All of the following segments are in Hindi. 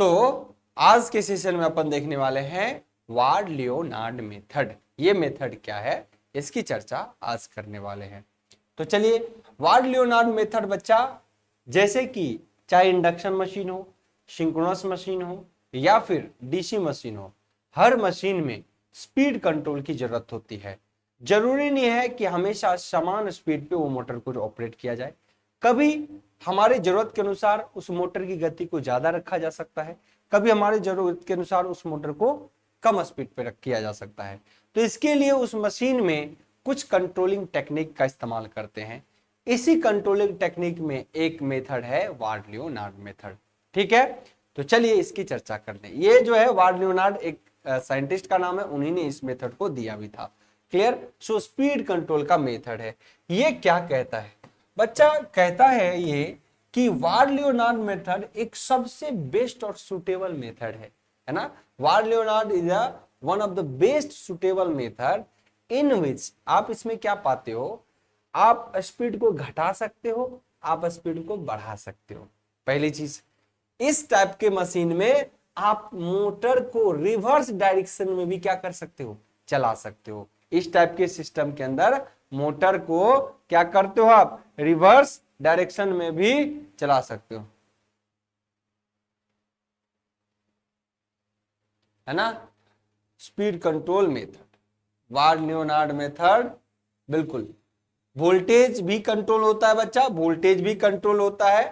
तो आज के सेशन में अपन देखने वाले हैं वार्ड लियोनार्ड मेथड। ये मेथड क्या है, इसकी चर्चा आज करने वाले हैं। तो चलिए, वार्ड लियोनार्ड मेथड बच्चा, जैसे कि चाहे इंडक्शन मशीन हो, सिंक्रोनस मशीन हो या फिर डीसी मशीन हो, हर मशीन में स्पीड कंट्रोल की जरूरत होती है। जरूरी नहीं है कि हमेशा समान स्पीड पे वो मोटर को ऑपरेट किया जाए। कभी हमारे जरूरत के अनुसार उस मोटर की गति को ज्यादा रखा जा सकता है, कभी हमारे जरूरत के अनुसार उस मोटर को कम स्पीड पे रख किया जा सकता है। तो इसके लिए उस मशीन में कुछ कंट्रोलिंग टेक्निक का इस्तेमाल करते हैं। इसी कंट्रोलिंग टेक्निक में एक मेथड है वार्ड लियोनार्ड मेथड। ठीक है, तो चलिए इसकी चर्चा करते हैं। ये जो है वार्ड लियोनार्ड एक साइंटिस्ट का नाम है, उन्हीं ने इस मेथड को दिया भी था। क्लियर? सो स्पीड कंट्रोल का मेथड है। ये क्या कहता है बच्चा? कहता है ये कि वार्ड लियोनार्ड मेथड एक सबसे बेस्ट और सुटेबल मेथड है ना। Ward Leonard is one of the best suitable method in which आप इसमें क्या पाते हो, आप स्पीड को घटा सकते हो, आप स्पीड को बढ़ा सकते हो। पहली चीज, इस टाइप के मशीन में आप मोटर को रिवर्स डायरेक्शन में भी क्या कर सकते हो, चला सकते हो। इस टाइप के सिस्टम के अंदर मोटर को क्या करते हो, आप रिवर्स डायरेक्शन में भी चला सकते हो, है ना। Speed control method, ward Leonard method, बिल्कुल। वोल्टेज भी कंट्रोल होता है बच्चा, वोल्टेज भी कंट्रोल होता है।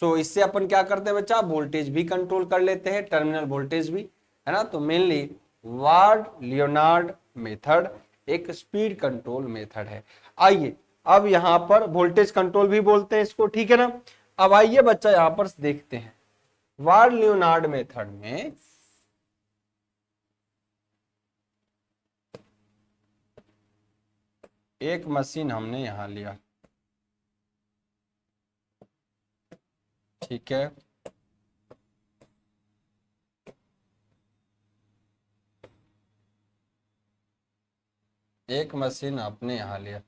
सो इससे अपन क्या करते हैं बच्चा, वोल्टेज भी कंट्रोल कर लेते हैं, टर्मिनल वोल्टेज भी, है ना। तो मेनली वार्ड लियोनार्ड मेथड एक स्पीड कंट्रोल मेथड है। आइए अब यहां पर वोल्टेज कंट्रोल भी बोलते हैं इसको, ठीक है ना। अब आइए बच्चा यहां पर देखते हैं वार्ड लियोनार्ड मेथड में एक मशीन हमने यहां लिया, ठीक है। एक मशीन आपने यहां लिया,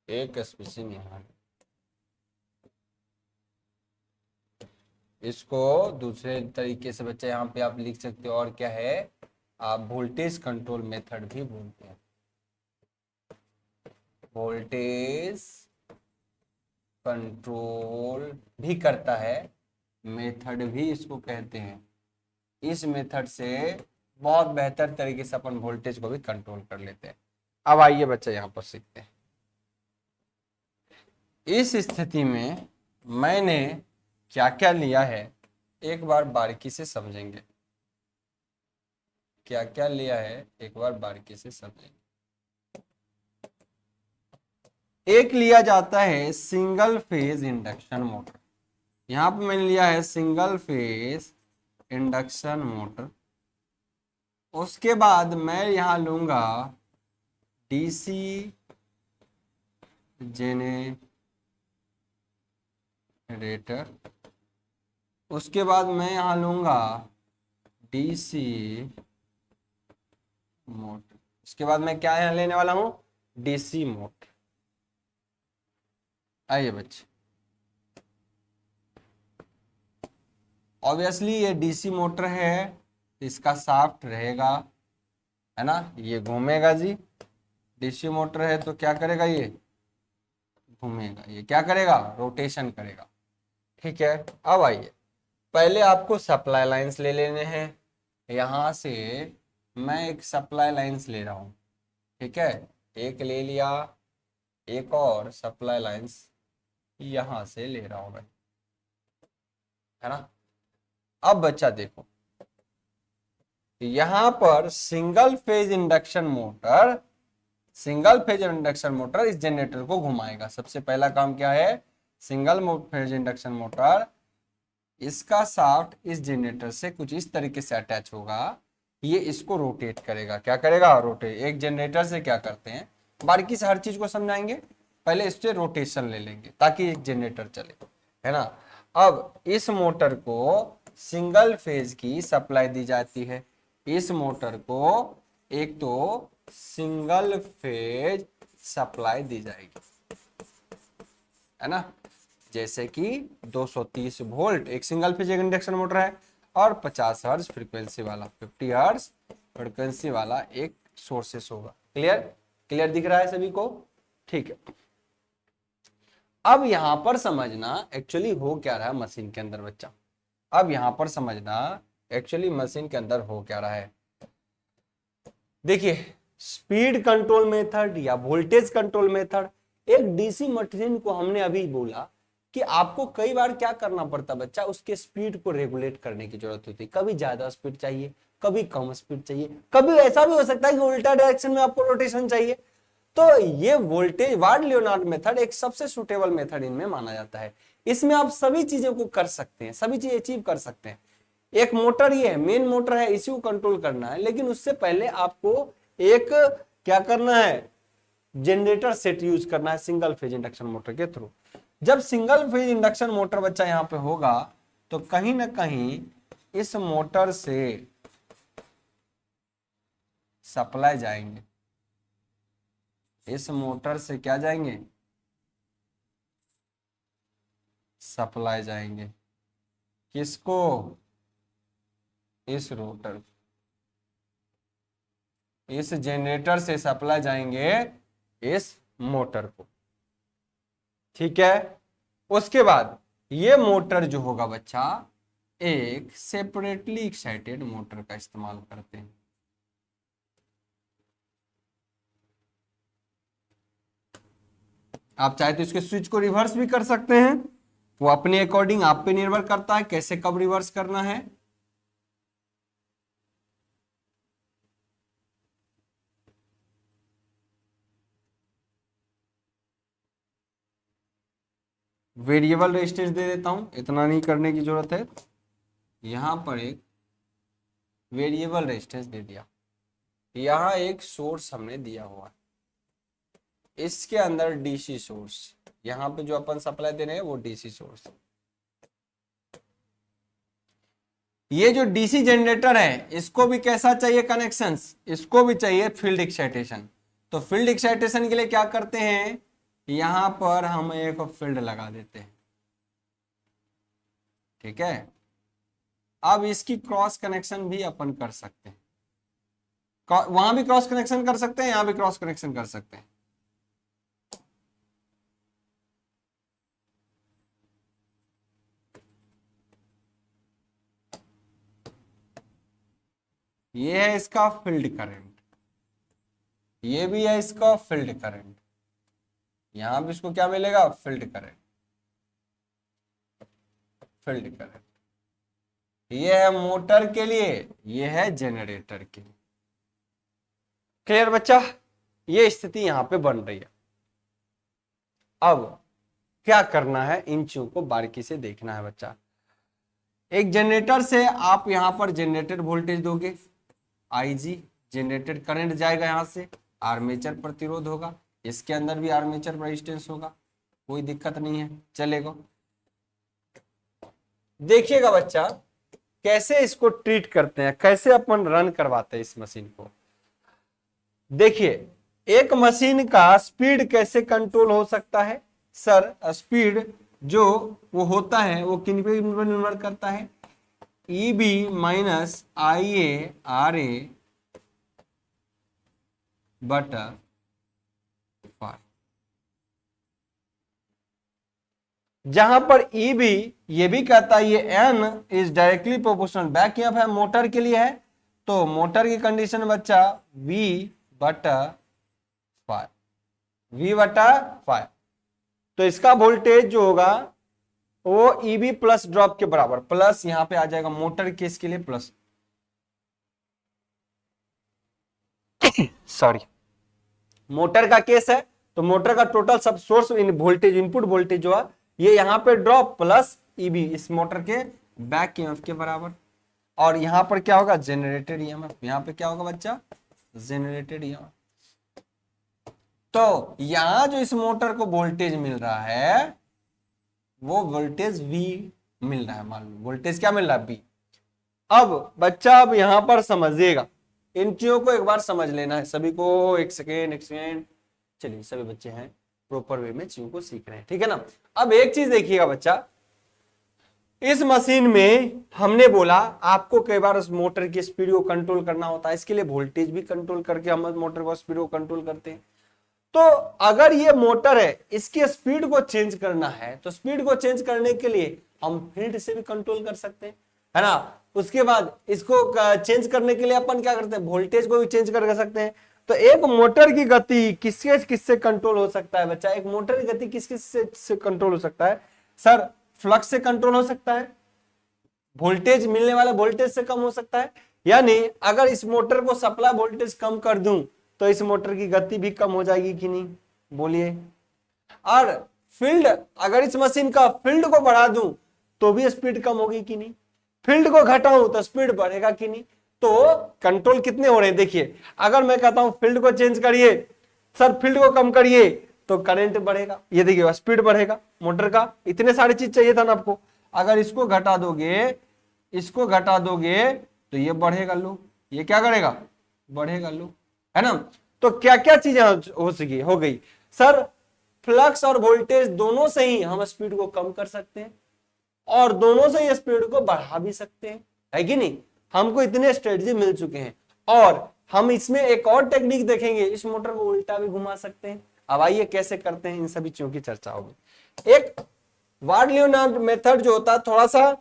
एक मशीन यहां, इसको दूसरे तरीके से बच्चा यहाँ पे आप लिख सकते हो, और क्या है, आप वोल्टेज कंट्रोल मेथड भी बोलते हैं। वोल्टेज कंट्रोल भी करता है, मेथड भी इसको कहते हैं। इस मेथड से बहुत बेहतर तरीके से अपन वोल्टेज को भी कंट्रोल कर लेते हैं। अब आइए बच्चा यहाँ पर सीखते हैं। इस स्थिति में मैंने क्या क्या लिया है, एक बार बारीकी से समझेंगे। क्या क्या लिया है एक बार बारीकी से समझेंगे। एक लिया जाता है सिंगल फेज इंडक्शन मोटर, यहां पर मैंने लिया है सिंगल फेज इंडक्शन मोटर। उसके बाद मैं यहां लूंगा डीसी जेनरेटर। उसके बाद मैं यहां लूंगा डीसी मोटर। उसके बाद मैं क्या यहां लेने वाला हूं, डीसी मोटर। आइए बच्चे, ऑब्वियसली ये डीसी मोटर है, इसका शाफ्ट रहेगा, है ना, ये घूमेगा जी। डीसी मोटर है तो क्या करेगा, ये घूमेगा, ये क्या करेगा, रोटेशन करेगा। ठीक है, अब आइए, पहले आपको सप्लाई लाइंस ले लेने हैं। यहां से मैं एक सप्लाई लाइंस ले रहा हूं, ठीक है, एक ले लिया, एक और सप्लाई लाइंस यहां से ले रहा हूं मैं, है ना। अब बच्चा देखो, यहां पर single phase induction motor, single phase induction motor इस जनरेटर को घुमाएगा। सबसे पहला काम क्या है, सिंगल फेज इंडक्शन मोटर, इसका शाफ्ट इस जनरेटर से कुछ इस तरीके से अटैच होगा, ये इसको रोटेट करेगा। क्या करेगा, रोटेट। एक जनरेटर से क्या करते हैं, बारीकी से हर चीज को समझाएंगे, पहले इससे रोटेशन ले लेंगे ताकि एक जनरेटर चले, है ना। अब इस मोटर को सिंगल फेज की सप्लाई दी जाती है। इस मोटर को एक तो सिंगल फेज सप्लाई दी जाएगी, है ना। जैसे कि 230 वोल्ट एक सिंगल फेज इंडक्शन मोटर है और 50 हर्ट्ज फ्रीक्वेंसी वाला 50 हर्ट्ज फ्रीक्वेंसी वाला एक सोर्सेस होगा। क्लियर, क्लियर दिख रहा है सभी को? ठीक है। अब यहां पर समझना एक्चुअली हो क्या रहा है मशीन के अंदर बच्चा। अब यहां पर समझना एक्चुअली मशीन के अंदर हो क्या रहा है। देखिए, स्पीड कंट्रोल मेथड या वोल्टेज कंट्रोल मेथड, एक डीसी मशीन को हमने अभी बोला कि आपको कई बार क्या करना पड़ता बच्चा, उसके स्पीड को रेगुलेट करने की जरूरत होती है। कभी ज्यादा स्पीड चाहिए, कभी कम स्पीड चाहिए, कभी ऐसा भी हो सकता है कि उल्टा डायरेक्शन में आपको रोटेशन चाहिए। तो ये वोल्टेज वार्ड लियोनार्ड मेथड एक सबसे सुटेबल मेथड इनमें माना जाता है। इसमें आप सभी चीजों को कर सकते हैं, सभी चीजें अचीव कर सकते हैं। एक मोटर ये है, मेन मोटर है, इसी को कंट्रोल करना है, लेकिन उससे पहले आपको एक क्या करना है, जनरेटर सेट यूज करना है सिंगल फेज इंडक्शन मोटर के थ्रू। जब सिंगल फेज इंडक्शन मोटर बच्चा यहां पे होगा तो कहीं ना कहीं इस मोटर से सप्लाई जाएंगे, इस मोटर से क्या जाएंगे, सप्लाई जाएंगे। किसको? इस रोटर, इस जनरेटर से सप्लाई जाएंगे इस मोटर को। ठीक है। उसके बाद ये मोटर जो होगा बच्चा, एक सेपरेटली एक्साइटेड मोटर का इस्तेमाल करते हैं। आप चाहे तो इसके स्विच को रिवर्स भी कर सकते हैं, वो अपने अकॉर्डिंग आप पे निर्भर करता है कैसे कब रिवर्स करना है। वेरिएबल रेजिस्टेंस दे देता हूं, इतना नहीं करने की जरूरत है। यहां पर एक वेरिएबल रेजिस्टेंस दे दिया, यहां एक सोर्स हमने दिया हुआ है, इसके अंदर डीसी सोर्स, यहां पे जो अपन सप्लाई दे रहे हैं वो डीसी सोर्स। ये जो डीसी जनरेटर है इसको भी कैसा चाहिए कनेक्शंस, इसको भी चाहिए फील्ड एक्साइटेशन। तो फील्ड एक्साइटेशन के लिए क्या करते हैं, यहां पर हम एक फील्ड लगा देते हैं। ठीक है। अब इसकी क्रॉस कनेक्शन भी अपन कर सकते हैं, वहां भी क्रॉस कनेक्शन कर सकते हैं, यहां भी क्रॉस कनेक्शन कर सकते हैं। ये है इसका फील्ड करंट, ये भी है इसका फील्ड करंट, यहां भी इसको क्या मिलेगा, फील्ड करंट, फील्ड करंट। ये है मोटर के लिए, ये है जनरेटर के लिए। क्लियर बच्चा? ये स्थिति यहां पे बन रही है। अब क्या करना है, इन चीजों को बारीकी से देखना है बच्चा। एक जनरेटर से आप यहां पर जनरेटेड वोल्टेज दोगे, आईजी, जनरेटेड करंट जाएगा यहां से, आर्मेचर प्रतिरोध होगा, इसके अंदर भी आर्मेचर रेजिस्टेंस होगा, कोई दिक्कत नहीं है, चलेगा। देखिएगा बच्चा कैसे इसको ट्रीट करते हैं, कैसे अपन रन करवाते हैं इस मशीन को। देखिए, एक मशीन का स्पीड कैसे कंट्रोल हो सकता है सर? स्पीड जो वो होता है वो किन पे निर्भर करता है, EB माइनस IA RA बटा 5। जहां पर EB ये भी कहता है ये N is directly proportional back EMF है, मोटर के लिए है, तो मोटर की कंडीशन बच्चा V बटा 5, V बटा 5। तो इसका वोल्टेज जो होगा वो EB प्लस ड्रॉप के बराबर, प्लस यहां पे आ जाएगा मोटर केस के लिए प्लस, सॉरी मोटर का केस है तो मोटर का टोटल सब सोर्स वोल्टेज, इनपुट वोल्टेज जो है ये यहां पे ड्रॉप प्लस EB इस मोटर के बैक ईएमएफ के बराबर। और यहां पर क्या होगा, जनरेटेड ईएमएफ, यहां पे क्या होगा बच्चा, जनरेटेड ईएमएफ। तो यहां जो इस मोटर को वोल्टेज मिल रहा है वो वोल्टेज V मिल रहा है, मान लो वोल्टेज क्या मिल रहा है, V। अब बच्चा अब यहां पर समझिएगा, इन चीजों को एक बार समझ लेना है सभी को। एक सेकेंड, एक सेकेंड, चलिए सभी बच्चे हैं, प्रॉपर वे में चीजों को सीख रहे हैं, ठीक है ना। अब एक चीज देखिएगा बच्चा, इस मशीन में हमने बोला आपको कई बार उस मोटर की स्पीड को कंट्रोल करना होता है, इसके लिए वोल्टेज भी कंट्रोल करके हम मोटर की स्पीड को कंट्रोल करते हैं। तो अगर ये मोटर है, इसकी स्पीड को चेंज करना है, तो स्पीड को चेंज करने के लिए हम फील्ड से भी कंट्रोल कर सकते हैं, है ना। उसके बाद इसको चेंज करने के लिए अपन क्या करते हैं, वोल्टेज को भी चेंज कर सकते हैं। तो एक मोटर की गति किससे किससे कंट्रोल हो सकता है बच्चा, एक मोटर की गति किस किस से कंट्रोल हो सकता है सर, फ्लक्स से कंट्रोल हो सकता है, वोल्टेज मिलने वाला वोल्टेज से कम हो सकता है, यानी अगर इस मोटर को सप्लाई वोल्टेज कम कर दूं तो इस मोटर की गति भी कम हो जाएगी कि नहीं, बोलिए। और फील्ड, अगर इस मशीन का फील्ड को बढ़ा दूं तो भी स्पीड कम होगी कि नहीं, फील्ड को घटाऊं तो स्पीड बढ़ेगा कि नहीं। तो कंट्रोल कितने हो रहे हैं देखिए, अगर मैं कहता हूं फील्ड को चेंज करिए सर, फील्ड को कम करिए, तो करंट बढ़ेगा, ये देखिए स्पीड बढ़ेगा मोटर का, इतने सारी चीज चाहिए था ना आपको। अगर इसको घटा दोगे, इसको घटा दोगे तो ये बढ़ेगा लो, ये क्या करेगा, बढ़ेगा लो, है ना। तो क्या क्या चीजें हो गई सर, फ्लक्स और वोल्टेज दोनों से ही हम स्पीड को कम कर सकते हैं और दोनों से ही स्पीड को बढ़ा भी सकते हैं, है कि नहीं। हमको इतने स्ट्रेटजी मिल चुके हैं और हम इसमें एक और टेक्निक देखेंगे, इस मोटर को उल्टा भी घुमा सकते हैं। अब आइए कैसे करते हैं, इन सभी चीजों की चर्चा होगी। एक वार्ड-लियोनार्ड मेथड जो होता है थोड़ा सा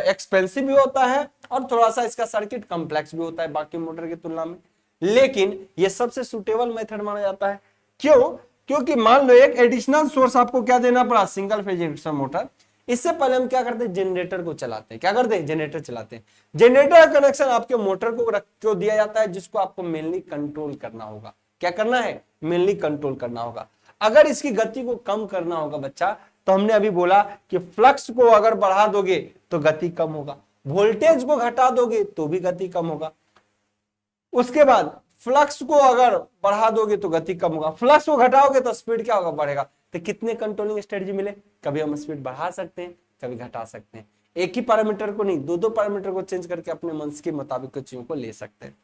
एक्सपेंसिव भी होता है और थोड़ा सा इसका सर्किट कॉम्प्लेक्स भी होता है बाकी मोटर की तुलना में, लेकिन ये सबसे सुटेबल मेथड माना जाता है। क्यों, क्योंकि मान लो एक एडिशनल सोर्स आपको क्या देना पड़ा, सिंगल फेज इंडक्शन मोटर। इससे पहले हम क्या करते हैं, जनरेटर को चलाते हैं, क्या करते हैं, जनरेटर चलाते हैं। जनरेटर का कनेक्शन आपके मोटर को दिया जाता है, जिसको आपको मेनली कंट्रोल करना होगा। क्या करना है, मेनली कंट्रोल करना होगा। अगर इसकी गति को कम करना होगा बच्चा, तो हमने अभी बोला कि फ्लक्स को अगर बढ़ा दोगे तो गति कम होगा, वोल्टेज को घटा दोगे तो भी गति कम होगा। उसके बाद फ्लक्स को अगर बढ़ा दोगे तो गति कम होगा, फ्लक्स को घटाओगे तो स्पीड क्या होगा, बढ़ेगा। तो कितने कंट्रोलिंग स्ट्रेटजी मिले, कभी हम स्पीड बढ़ा सकते हैं, कभी घटा सकते हैं। एक ही पैरामीटर को नहीं, दो दो पैरामीटर को चेंज करके अपने मन के मुताबिक चीजों को ले सकते हैं।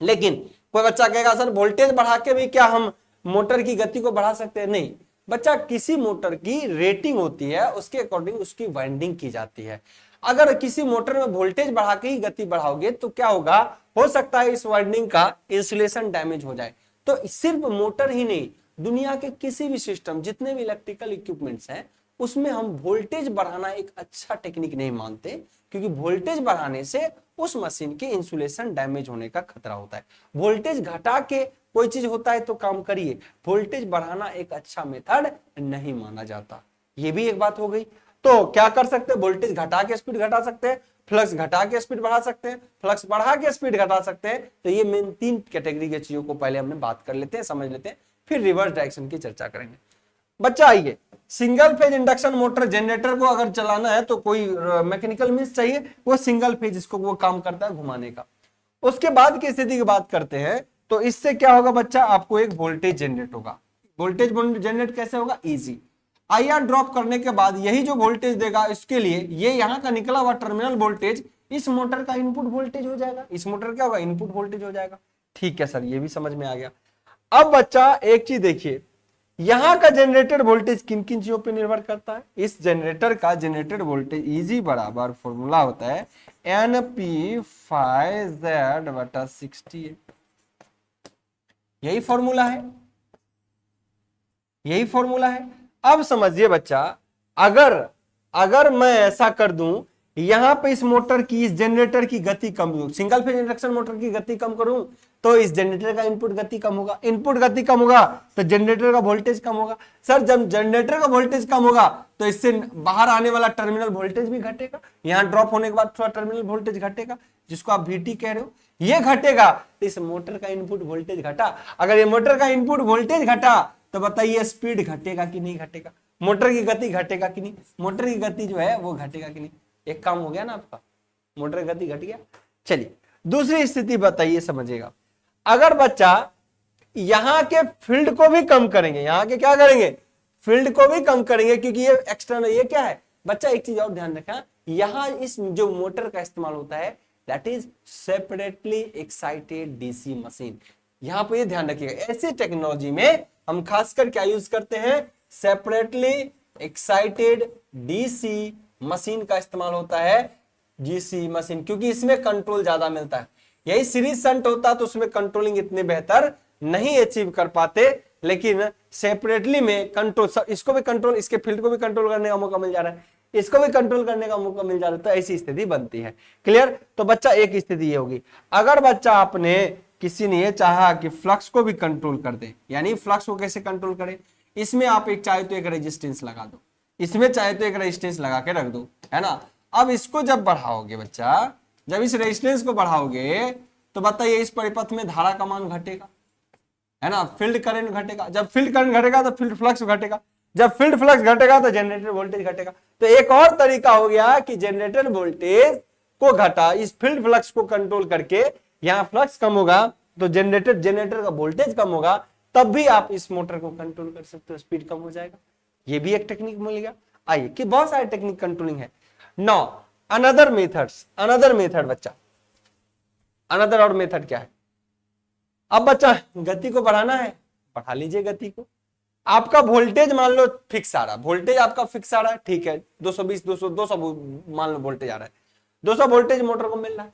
लेकिन कोई बच्चा कहेगा सर वोल्टेज बढ़ा के भी क्या हम मोटर की गति को बढ़ा सकते हैं, नहीं बच्चा, किसी मोटर की रेटिंग होती है, उसके अकॉर्डिंग उसकी वाइंडिंग की जाती है। अगर किसी मोटर में वोल्टेज बढ़ा के ही गति बढ़ाओगे तो क्या होगा, हो सकता है इस वाइंडिंग का इंसुलेशन डैमेज हो जाए। तो सिर्फ मोटर ही नहीं, दुनिया के किसी भी सिस्टम, जितने भी इलेक्ट्रिकल इक्विपमेंट्स हैं, उसमें हम वोल्टेज बढ़ाना एक अच्छा टेक्निक नहीं मानते, क्योंकि वोल्टेज बढ़ाने से उस मशीन के इंसुलेशन डैमेज होने का खतरा होता है। वोल्टेज घटा के कोई चीज होता है तो काम करिए, वोल्टेज बढ़ाना एक अच्छा मेथड नहीं माना जाता। ये भी एक बात हो गई। तो क्या कर सकते हैं, वोल्टेज घटा के स्पीड घटा सकते हैं, फ्लक्स घटा के स्पीड बढ़ा सकते हैं, फ्लक्स बढ़ा के स्पीड घटा सकते हैं। तो ये मेन तीन कैटेगरी की चीजों को पहले हमने बात कर लेते हैं, समझ लेते हैं, फिर रिवर्स डायरेक्शन की चर्चा करेंगे। बच्चा आइए, single phase induction motor generator को अगर चलाना है तो कोई मैकेनिकल मींस चाहिए, वो सिंगल फेज इसको वो काम करता है घुमाने का। उसके बाद की स्थिति की बात करते हैं, तो इससे क्या होगा बच्चा, आपको एक वोल्टेज जनरेट होगा। वोल्टेज जनरेट कैसे होगा, इजी। आईआर ड्रॉप करने के बाद यही जो वोल्टेज देगा, इसके लिए ये यहाँ का निकला हुआ टर्मिनल वोल्टेज इस मोटर का इनपुट वोल्टेज हो जाएगा, इस मोटर क्या होगा, इनपुट वोल्टेज हो जाएगा। ठीक है सर, ये भी समझ में आ गया। अब बच्चा एक चीज देखिए, यहां का जनरेटर वोल्टेज किन किन चीजों पर निर्भर करता है। इस जनरेटर का जनरेटर वोल्टेज इजी बराबर फॉर्मूला होता है NP5Z/60। यही फॉर्मूला है, यही फॉर्मूला है। अब समझिए बच्चा, अगर मैं ऐसा कर दूं, यहां पे इस मोटर की, इस जनरेटर की गति कम करूं, सिंगल फेज इंडक्शन मोटर की गति कम करूं, तो इस जनरेटर का इनपुट गति कम होगा, इनपुट गति कम होगा तो जनरेटर का वोल्टेज कम होगा। सर जब जनरेटर का वोल्टेज कम होगा तो इससे बाहर आने वाला टर्मिनल वोल्टेज भी घटेगा, यहां ड्रॉप होने के बाद थोड़ा टर्मिनल वोल्टेज घटेगा, जिसको आप VT कह रहे हो, ये घटेगा। तो इस मोटर का इनपुट वोल्टेज घटा, अगर ये मोटर का इनपुट वोल्टेज घटा तो बताइए स्पीड घटेगा कि नहीं घटेगा, मोटर की गति घटेगा कि नहीं, मोटर की गति जो है वो घटेगा कि नहीं। एक काम हो गया ना आपका, मोटर की गति घट गया। चलिए दूसरी स्थिति बताइए, समझिएगा। अगर बच्चा यहां के फील्ड को भी कम करेंगे, यहां के क्या करेंगे, फील्ड को भी कम करेंगे, क्योंकि ये एक्सटर्नल, ये क्या है बच्चा, एक चीज और ध्यान रखना, यहां इस जो मोटर का इस्तेमाल होता है that is separately excited DC machine. यहाँ पे ये ध्यान रखिएगा, ऐसी टेक्नोलॉजी में हम खासकर क्या यूज करते हैं, सेपरेटली एक्साइटेड डीसी मशीन का इस्तेमाल होता है, डीसी मशीन, क्योंकि इसमें कंट्रोल ज्यादा मिलता है। यही सीरीज शंट होता तो उसमें कंट्रोलिंग इतने बेहतर नहीं अचीव कर पाते, लेकिन सेपरेटली में कंट्रोल, इसको भी कंट्रोल, इसके फील्ड को भी कंट्रोल करने का मौका मिल जा रहा है, इसको भी कंट्रोल करने का मौका मिल जा रहा है, तो ऐसी स्थिति बनती है। क्लियर? तो बच्चा एक स्थिति ये होगी, अगर बच्चा आपने किसी ने ये चाहा कि फ्लक्स को भी कंट्रोल कर दे, यानी फ्लक्स को कैसे कंट्रोल करे, इसमें आप एक चाहे तो एक रेजिस्टेंस लगा दो, इसमें चाहे तो एक रेजिस्टेंस लगा के रख दो, है ना। अब इसको जब बढ़ाओगे बच्चा, जब इस रेजिस्टेंस को बढ़ाओगे तो बताइए इस परिपथ में धारा का मान घटेगा, है ना, फील्ड करंट घटेगा, जब फील्ड करंट घटेगा तो फील्ड फ्लक्स घटेगा, जब फील्ड फ्लक्स घटेगा तो जनरेटर वोल्टेज घटेगा। तो एक और तरीका हो गया कि जनरेटर वोल्टेज को घटा, इस फील्ड फ्लक्स को कंट्रोल करके, यहां फ्लक्स कम होगा तो जनरेटर का वोल्टेज कम होगा, तब भी आप इस मोटर को कंट्रोल कर सकते हो, स्पीड कम हो जाएगा। ये भी एक टेक्निक मिल गया। आइए कि बहुत सारे टेक्निक कंट्रोलिंग है। नाउ अनदर मेथड बच्चा, अनदर और मेथड क्या है, अब बच्चा गति को बढ़ाना है, बढ़ा लीजिए गति को। आपका वोल्टेज मान लो फिक्स आ रहा है, वोल्टेज आपका फिक्स आ रहा है, ठीक है, 220 200 मान लो वोल्टेज आ रहा है, 200 वोल्टेज मोटर को मिल रहा है।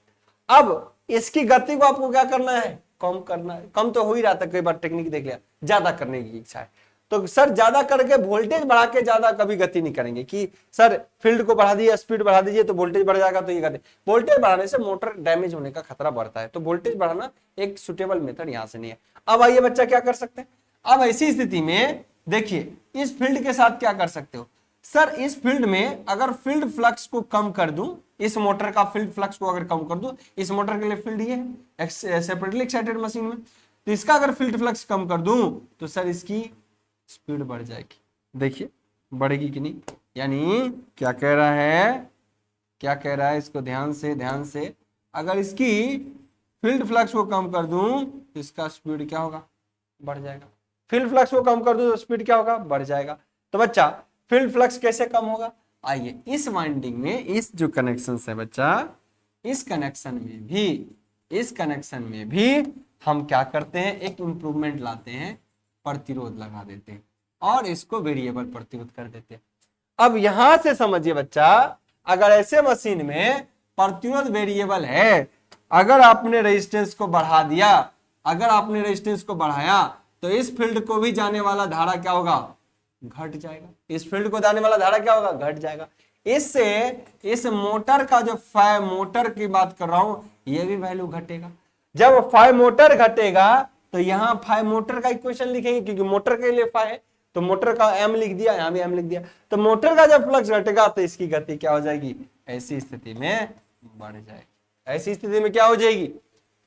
अब इसकी गति को आपको क्या करना है, कम करना है। कम तो हो ही रहा था, कई बार टेक्निक देख लिया, ज्यादा करने की इच्छा है तो सर ज्यादा करके वोल्टेज बढ़ा के ज्यादा कभी गति नहीं करेंगे कि सर फील्ड को बढ़ा दिया, स्पीड बढ़ा दीजिए तो वोल्टेज बढ़ जाएगा, तो ये गति, वोल्टेज बढ़ाने से मोटर डैमेज होने का खतरा बढ़ता है, तो वोल्टेज बढ़ाना एक सुटेबल मेथड यहां से नहीं है। अब आइए बच्चा क्या कर सकते हैं, अब ऐसी स्थिति में देखिए इस फील्ड के साथ क्या कर सकते हो, सर इस फील्ड में अगर फील्ड फ्लक्स को कम कर दूं, इस मोटर का फील्ड फ्लक्स को अगर कम कर दूं, इस मोटर के लिए फील्ड ये है सेपरेटली एक्साइटेड मशीन में, तो इसका अगर फील्ड फ्लक्स कम कर दूं तो सर इसकी स्पीड बढ़ जाएगी। देखिए बढ़ेगी कि नहीं, यानी क्या कह रहा है, क्या कह रहा है, इसको ध्यान से अगर इसकी फील्ड फ्लक्स को कम कर दूं तो इसका स्पीड क्या होगा, बढ़ जाएगा। फील्ड फ्लक्स को कम कर दूं तो स्पीड क्या होगा, बढ़ जाएगा। तो बच्चा फील्ड फ्लक्स कैसे कम होगा, आइए इस वाइंडिंग में, इस जो कनेक्शन है बच्चा, इस कनेक्शन में भी हम क्या करते हैं, एक इंप्रूवमेंट लाते हैं, प्रतिरोध लगा देते हैं और इसको वेरिएबल प्रतिरोध कर देते हैं। अब यहां से समझिए बच्चा, अगर ऐसे मशीन में प्रतिरोध वेरिएबल है, अगर आपने रेजिस्टेंस को बढ़ा दिया, अगर आपने रेजिस्टेंस को बढ़ाया तो इस फील्ड को भी जाने वाला धारा क्या होगा, घट जाएगा। इस फील्ड को जाने वाला धारा क्या होगा, घट जाएगा। इससे इस मोटर का जो फाई मोटर की बात कर रहा हूं, ये भी वैल्यू घटेगा। जब फाई मोटर घटेगा तो यहाँ फाई मोटर का इक्वेशन लिखेंगे, क्योंकि मोटर के लिए फाई है तो मोटर का एम लिख दिया, यहां भी एम लिख दिया। तो मोटर का जब फ्लक्स घटेगा तो इसकी गति क्या हो जाएगी, ऐसी स्थिति में बढ़ जाएगी। ऐसी स्थिति में क्या हो जाएगी,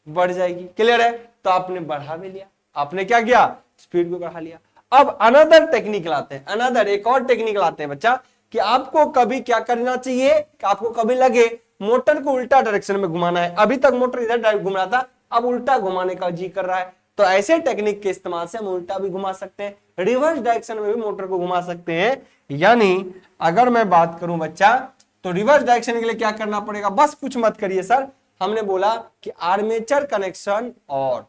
बढ़ जाएगी। क्लियर है? तो आपने बढ़ा भी लिया, आपने क्या किया, स्पीड को बढ़ा लिया। अब अनदर टेक्निक लाते हैं, अनदर एक और टेक्निक लाते हैं बच्चा, कि आपको कभी क्या करना चाहिए, कि आपको कभी लगे मोटर को उल्टा डायरेक्शन में घुमाना है, अभी तक मोटर इधर घुम रहा था, अब उल्टा घुमाने का जी कर रहा है, तो ऐसे टेक्निक के इस्तेमाल से हम उल्टा भी घुमा सकते हैं, रिवर्स डायरेक्शन में भी मोटर को घुमा सकते हैं। यानी अगर मैं बात करूं बच्चा, तो रिवर्स डायरेक्शन के लिए क्या करना पड़ेगा, बस कुछ मत करिए सर, हमने बोला कि आर्मेचर कनेक्शन और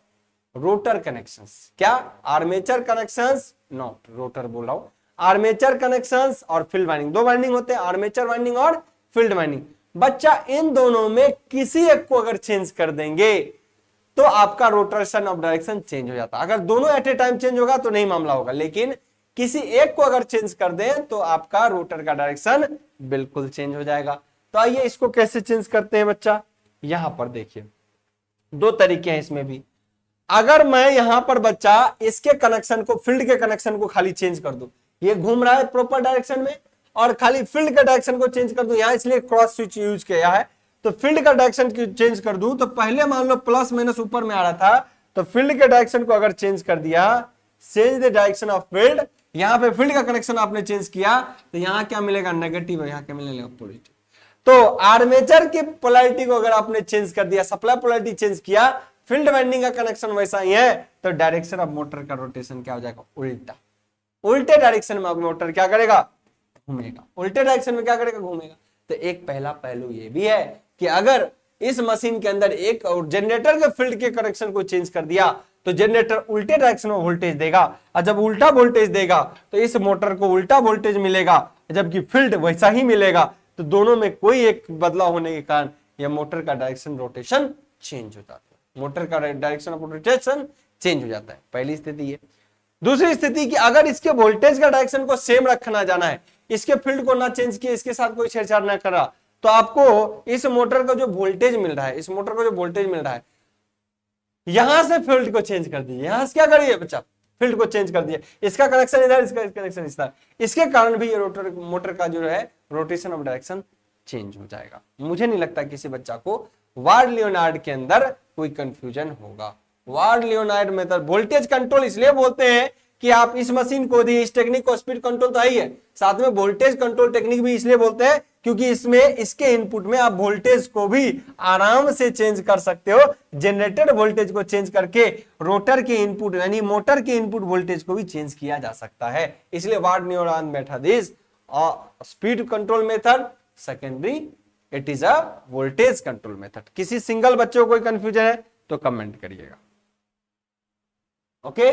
रोटर कनेक्शंस, क्या आर्मेचर कनेक्शंस, नॉट रोटर बोल रहा हूं, आर्मेचर कनेक्शंस और फील्ड वाइंडिंग, दो वाइंडिंग होते हैं, आर्मेचर वाइंडिंग और फील्ड वाइंडिंग। बच्चा इन दोनों में किसी एक को अगर चेंज कर देंगे तो आपका रोटेशन ऑफ डायरेक्शन चेंज हो जाता है। अगर दोनों एट ए टाइम चेंज होगा तो नहीं मामला होगा, लेकिन किसी एक को अगर चेंज कर दें तो आपका रोटर का डायरेक्शन बिल्कुल चेंज हो जाएगा। तो आइए इसको कैसे चेंज करते हैं बच्चा, यहां पर देखिए दो तरीके हैं इसमें भी। अगर मैं यहां पर बच्चा इसके कनेक्शन को, फील्ड के कनेक्शन को खाली चेंज कर दूं, ये घूम रहा है प्रॉपर डायरेक्शन में, और खाली फील्ड के डायरेक्शन को चेंज कर दूं, यहां इसलिए क्रॉस स्विच यूज किया है, तो फील्ड का डायरेक्शन चेंज कर दूं, तो पहले मान लो प्लस माइनस ऊपर में आ रहा था, तो फील्ड के डायरेक्शन को अगर चेंज कर दिया, change the direction of field, यहां पे फील्ड का कनेक्शन आपने चेंज किया तो यहां क्या मिलेगा, नेगेटिव, यहां क्या मिलेगा, पॉजिटिव। तो आर्मेचर की पोलैरिटी को अगर आपने चेंज कर दिया, सप्लाई पोलैरिटी चेंज किया, फील्ड वाइंडिंग का कनेक्शन वैसा ही है, तो डायरेक्शन ऑफ मोटर का रोटेशन क्या हो जाएगा, उल्टा। उल्टे डायरेक्शन में मोटर क्या करेगा, घूमेगा। उल्टे डायरेक्शन में क्या करेगा, घूमेगा। तो एक पहला पहलू ये भी है कि अगर इस मशीन के अंदर एक जनरेटर के फील्ड के करेक्शन को चेंज कर दिया तो जनरेटर उल्टे डायरेक्शन में वोल्टेज देगा, और जब उल्टा वोल्टेज देगा तो इस मोटर को उल्टा वोल्टेज मिलेगा, जबकि फील्ड वैसा ही मिलेगा। तो दोनों में कोई एक बदलाव होने के कारण यह मोटर का डायरेक्शन रोटेशन चेंज हो जाता है, मोटर का डायरेक्शन ऑफ रोटेशन चेंज हो जाता है। पहली स्थिति है। दूसरी स्थिति कि अगर इसके वोल्टेज का डायरेक्शन को सेम रखना जाना है, इसके फील्ड को ना चेंज किए, इसके साथ कोई छेड़छाड़ ना करा, तो आपको इस मोटर का जो वोल्टेज मिल रहा है, इस मोटर को जो वोल्टेज मिल रहा है, यहां से फील्ड को चेंज कर दीजिए। यहां से क्या करिए बच्चा, फील्ड को चेंज कर दिए, इसका कनेक्शन इधर, इसका कनेक्शन इधर, इसके कारण भी ये रोटर मोटर का जो है रोटेशन ऑफ डायरेक्शन चेंज हो जाएगा। मुझे नहीं लगता किसी बच्चा को वार्ड लियोनार्ड के अंदर कोई कंफ्यूजन होगा। Ward Leonard method voltage control इसलिए बोलते हैं कि आप इस मशीन को दी, इस टेक्निक को स्पीड कंट्रोल तो ही है, साथ में वोल्टेज कंट्रोल टेक्निक भी इसलिए बोलते हैं क्योंकि इसमें इसके इनपुट में आप वोल्टेज को भी आराम से चेंज कर सकते हो। जनरेटेड वोल्टेज को चेंज करके रोटर के इनपुट यानी मोटर के इनपुट वोल्टेज को भी चेंज किया जा सकता है। इसलिए ward Leonard method is a speed control method, secondary it is a voltage control method. किसी सिंगल बच्चों को कोई कंफ्यूजन है तो कमेंट करिएगा। ओके